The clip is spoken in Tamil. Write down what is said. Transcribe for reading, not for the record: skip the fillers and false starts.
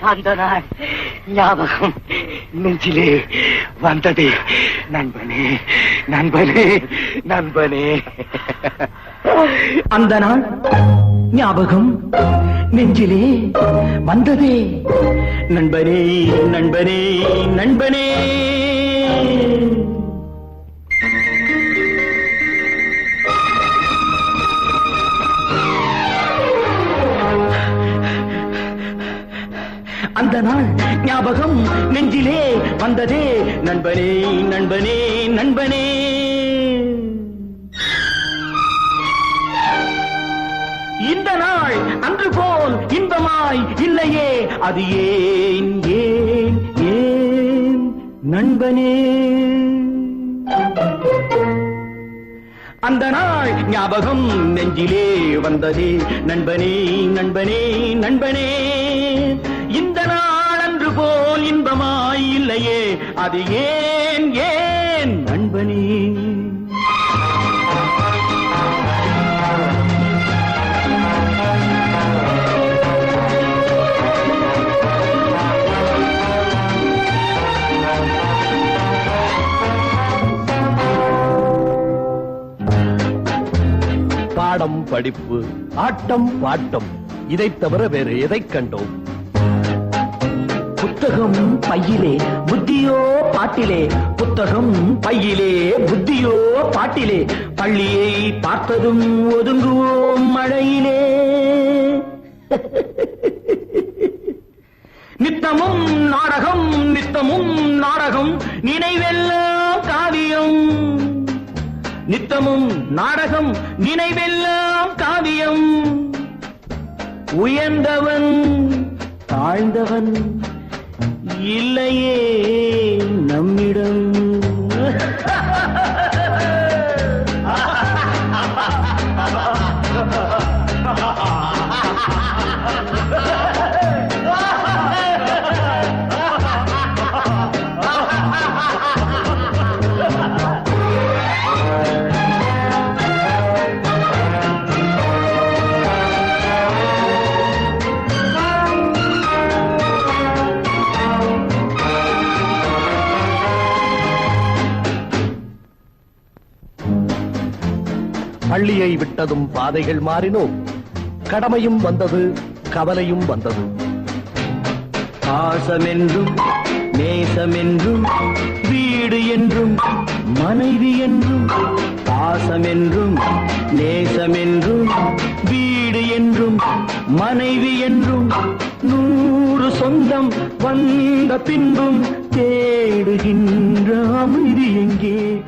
அந்த நாள் ஞாபகம் நெஞ்சிலே வந்தது. நண்பனே நண்பனே நண்பனே. அந்த நாள் ஞாபகம் நெஞ்சிலே வந்ததே. நண்பனே நண்பனே நண்பனே. அந்த நாள் ஞாபகம் நெஞ்சிலே வந்ததே. நண்பனே நண்பனே நண்பனே. இந்த நாள் அன்று போல் இன்பமாய் இல்லையே. அது ஏன் ஏன் ஏன் நண்பனே. அந்த நாள் ஞாபகம் நெஞ்சிலே வந்ததே. நண்பனே நண்பனே நண்பனே. இந்த நாள் அன்று போல் இன்பமாய் இல்லையே. அது ஏன் ஏன் நண்பனே. பாடம் படிப்பு ஆட்டம் பாட்டம் இதைத் தவிர வேறு எதைக் கண்டோம்? புத்தகம் பையிலே புத்தியோ பாட்டிலே. புத்தகம் பையிலே புத்தியோ பாட்டிலே. பள்ளியை பார்த்ததும் ஒதுங்குவோம் மழையிலே. நித்தமும் நாடகம் நித்தமும் நாடகம். நினைவெல்லாம் காவியம். நித்தமும் நாடகம் நினைவெல்லாம் காவியம். உயர்ந்தவன் தாழ்ந்தவன் இல்லையே நம்மிடம். பள்ளியை விட்டதும் பாதைகள் மாறினோம். கடமையும் வந்தது, கவலையும் வந்தது. பாசமென்றும் நேசமென்றும் வீடு என்றும் மனைவி என்றும். பாசமென்றும் நேசமென்றும் வீடு என்றும் மனைவி என்றும். 100 சொந்தம் வந்த பின்பும் தேடுகின்ற அமைதி எங்கே?